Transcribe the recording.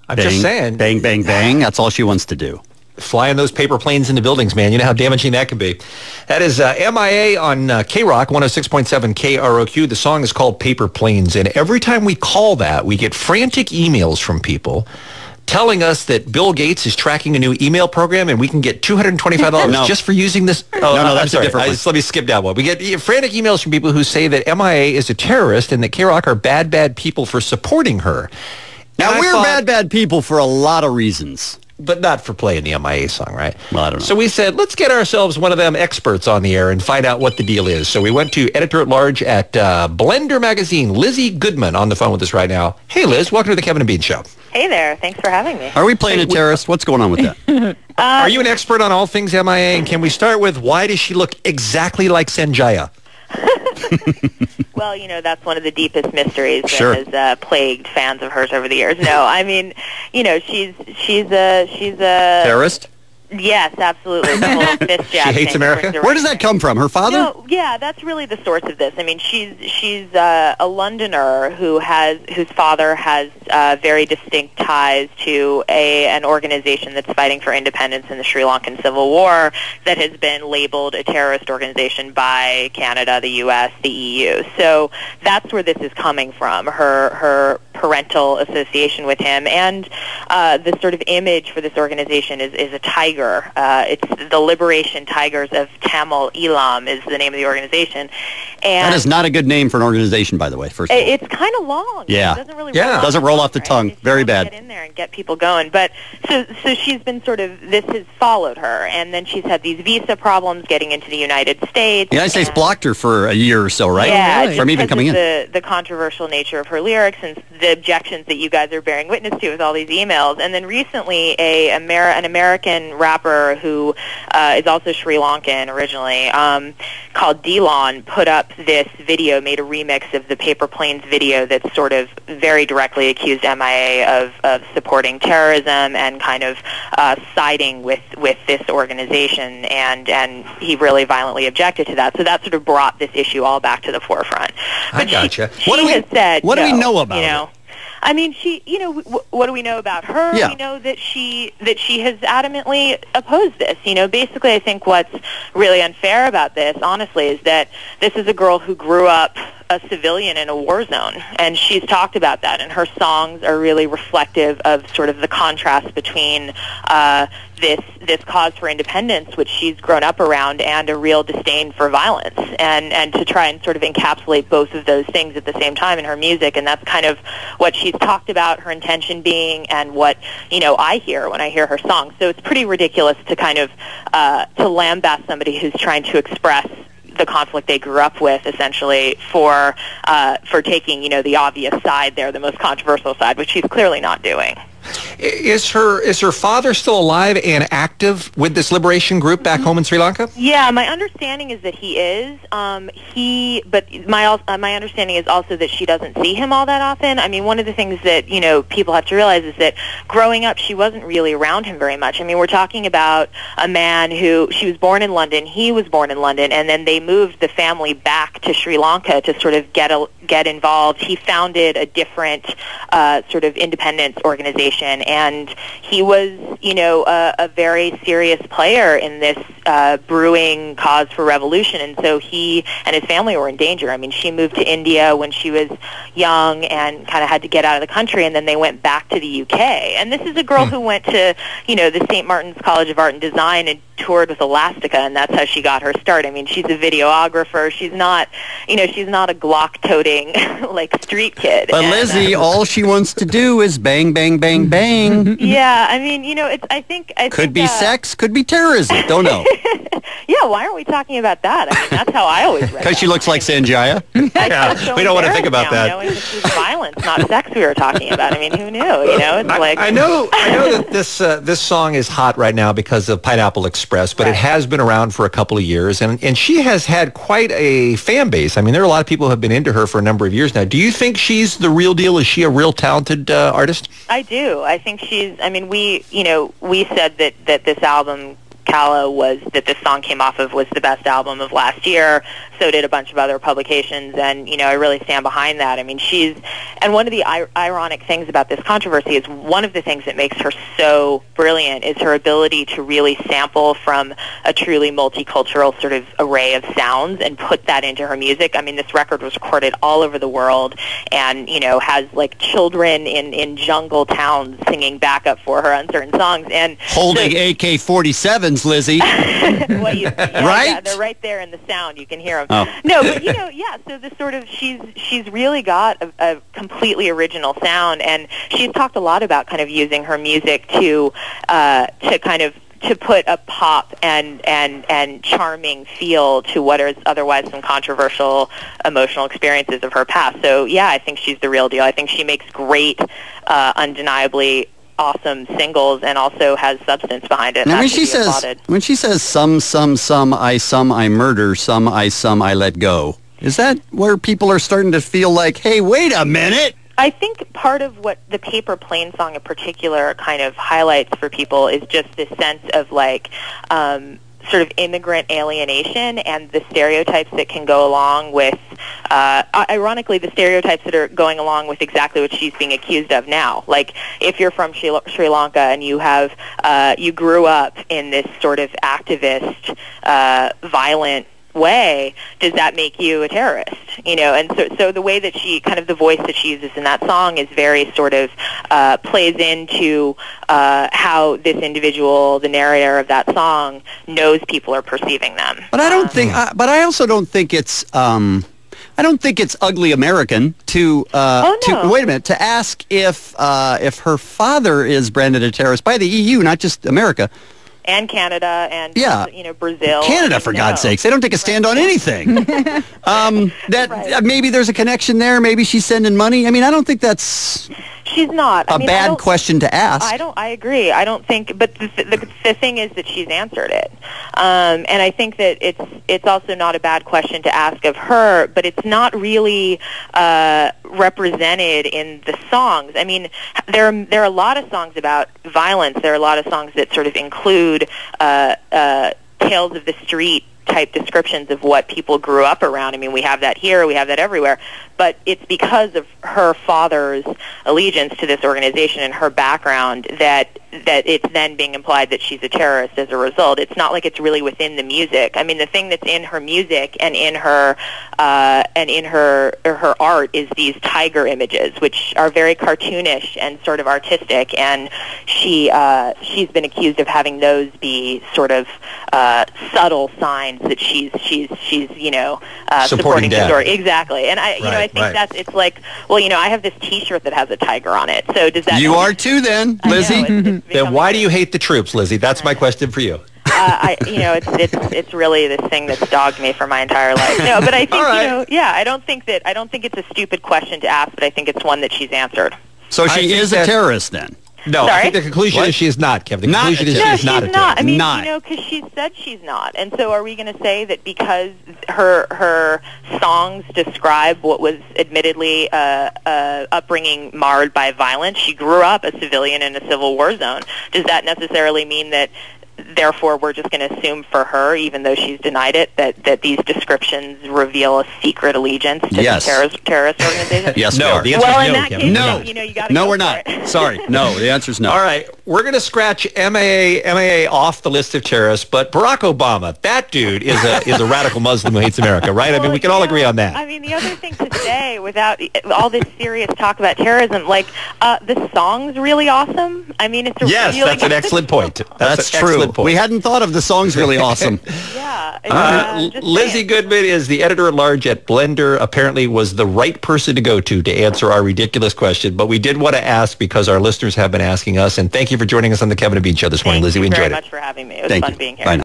I'm just saying. Bang, bang, bang. That's all she wants to do. Flying those paper planes into buildings, man. You know how damaging that can be. That is M.I.A. on KROQ, 106.7 KROQ. The song is called Paper Planes. And every time we call that, we get frantic emails from people telling us that Bill Gates is tracking a new email program and we can get $225 just for using this. Oh, no, that's a different one. Let me skip down one. We get frantic emails from people who say that M.I.A. is a terrorist and that KROQ are bad, bad people for supporting her. Now, we're bad people for a lot of reasons. But not for playing the M.I.A. song, right? Well, I don't know. So we said, let's get ourselves one of them experts on the air and find out what the deal is. So we went to editor-at-large at Blender Magazine, Lizzie Goodman, on the phone with us right now. Hey, Liz, welcome to the Kevin and Bean Show. Hey there. Thanks for having me. Are we playing a terrorist? What's going on with that? Are you an expert on all things M.I.A.? And can we start with, why does she look exactly like Sanjaya? Well, you know, that's one of the deepest mysteries that has plagued fans of hers over the years. No, I mean, you know, she's a terrorist? Yes, absolutely. The whole fist jab She hates thing. America? Where does that come from? Her father? No, yeah, that's really the source of this. I mean, she's a Londoner whose father has very distinct ties to an organization that's fighting for independence in the Sri Lankan Civil War that has been labeled a terrorist organization by Canada, the U.S., the EU. So that's where this is coming from. Her parental association with him, and the sort of image for this organization is a tiger. It's the Liberation Tigers of Tamil Eelam is the name of the organization. And that is not a good name for an organization, by the way. First of all, it's kind of long. Yeah, it doesn't really doesn't roll off the tongue. Very bad. Get in there and get people going. But so she's been sort of, this has followed her, and then she's had these visa problems getting into the United States. The United States blocked her for a year or so, right? Yeah, from even coming in. The controversial nature of her lyrics and the objections that you guys are bearing witness to with all these emails. And then recently, an American rapper who is also Sri Lankan originally, called Delon, put up this video, made a remix of the Paper Planes video that sort of very directly accused M.I.A. of supporting terrorism and kind of siding with this organization, and he really violently objected to that. So that sort of brought this issue all back to the forefront. But I gotcha. What do we know about her? I mean, what do we know about her? Yeah. We know that she has adamantly opposed this. You know, basically, I think what's really unfair about this, honestly, is that this is a girl who grew up a civilian in a war zone, and she's talked about that, and her songs are really reflective of sort of the contrast between this cause for independence, which she's grown up around, and a real disdain for violence, and to try and sort of encapsulate both of those things at the same time in her music. And that's kind of what she's talked about, her intention being, and what, you know, I hear when I hear her songs. So it's pretty ridiculous to kind of to lambast somebody who's trying to express the conflict they grew up with, essentially, for taking, you know, the obvious side there, the most controversial side, which she's clearly not doing. Is her father still alive and active with this liberation group back home in Sri Lanka? Yeah, my understanding is that he is. But my understanding is also that she doesn't see him all that often. I mean, one of the things that, you know, people have to realize is that growing up, she wasn't really around him very much. I mean, we're talking about a man who, she was born in London, he was born in London, and then they moved the family back to Sri Lanka to sort of get involved. He founded a different sort of independence organization, and he was, you know, a very serious player in this brewing cause for revolution, and so he and his family were in danger. I mean, she moved to India when she was young and kind of had to get out of the country, and then they went back to the UK. And this is a girl who went to, you know, the St. Martin's College of Art and Design and toured with Elastica, and that's how she got her start. I mean, she's a videographer. She's not, you know, she's not a Glock-toting, like, street kid. But Lizzie, all she wants to do is bang, bang, bang, bang. Yeah, I mean, you know, it's, I think could be sex, could be terrorism. Don't know. Yeah, why aren't we talking about that? I mean, that's how I always read it. Because she looks like Sanjaya. Yeah, we don't want to think about that. Knowing that she's violence, not sex, we were talking about. I mean, who knew? You know, it's like I know that this song is hot right now because of Pineapple Express, but it has been around for a couple of years, and she has had quite a fan base. I mean, there are a lot of people who have been into her for a number of years now. Do you think she's the real deal? Is she a real talented artist? I do. I think she's. I mean, we said that this album Calla was that this song came off of was the best album of last year. So did a bunch of other publications, and I really stand behind that. I mean, and one of the ironic things about this controversy is one of the things that makes her so brilliant is her ability to really sample from a truly multicultural sort of array of sounds and put that into her music. I mean, this record was recorded all over the world, and has like children in jungle towns singing backup for her on certain songs, and holding AK-47s, Lizzie. Right? Yeah, they're right there in the sound. You can hear them. Oh. No, but so this sort of she's really got a completely original sound, and she's talked a lot about kind of using her music to put a pop and charming feel to what is otherwise some controversial emotional experiences of her past. So yeah, I think she's the real deal. I think she makes great, undeniably awesome singles, and also has substance behind it. Now, when she says some I murder, some I let go, is that where people are starting to feel like, hey, wait a minute? I think part of what the Paper Plane song in particular kind of highlights for people is just this sense of like sort of immigrant alienation and the stereotypes that can go along with, ironically, the stereotypes that are going along with exactly what she's being accused of now. Like, if you're from Sri Lanka and you have, you grew up in this sort of activist, violent way, does that make you a terrorist? And so the way that she, kind of the voice that she uses in that song is very sort of plays into how this individual, the narrator of that song, knows people are perceiving them. But I don't think, but I also don't think it's, I don't think it's ugly American to, wait a minute, to ask if her father is branded a terrorist by the EU, not just America. And Canada, and Brazil. Canada, for God's sakes, they don't take a stand on anything. Maybe there's a connection there. Maybe she's sending money. I mean, I don't think that's. She's not. A bad question to ask. I agree. I don't think. But the thing is that she's answered it, and I think that it's also not a bad question to ask of her. But it's not really represented in the songs. I mean, there are a lot of songs about violence. There are a lot of songs that sort of include tales of the street type descriptions of what people grew up around. I mean, we have that here, we have that everywhere, but it's because of her father's allegiance to this organization and her background that it's then being implied that she's a terrorist as a result. It's not like it's really within the music. I mean, the thing that's in her music and in her her art is these tiger images, which are very cartoonish and sort of artistic, and she's been accused of having those be sort of subtle signs that she's supporting the story. Exactly. And I think that's, it's like, well, I have this T-shirt that has a tiger on it. So does that? You are too, then, Lizzie. Then why do you hate the troops, Lizzie? That's my question for you. It's really this thing that's dogged me for my entire life. No, but I think I don't think it's a stupid question to ask, but I think it's one that she's answered. So she is a terrorist then. No, I think the conclusion is she is not, Kevin. The conclusion is she is not a terrorist. I mean, because she said she's not. And so are we going to say that because her songs describe what was admittedly upbringing marred by violence, she grew up a civilian in a civil war zone, does that necessarily mean that therefore we're just going to assume for her, even though she's denied it, that these descriptions reveal a secret allegiance to the terrorist organization? Yes, no. The answer is no, Kevin. No. You gotta no, we're not. Sorry. No, the answer is no. All right. We're going to scratch M.I.A. off the list of terrorists, but Barack Obama, that dude is a radical Muslim who hates America, right? Well, I mean, we can all agree on that. I mean, the other thing to say, without all this serious talk about terrorism, like, the song's really awesome. I mean, it's a yes, really that's an excellent point. That's true. We hadn't thought of the song's really awesome. Yeah. Lizzie Goodman is the editor-at-large at Blender. Apparently was the right person to go to answer our ridiculous question, but we did want to ask because our listeners have been asking us, and thank you for joining us on the Kevin and Bean Show this morning, Lizzie. We enjoyed it. Thank you very much for having me. It was fun being here. Bye now.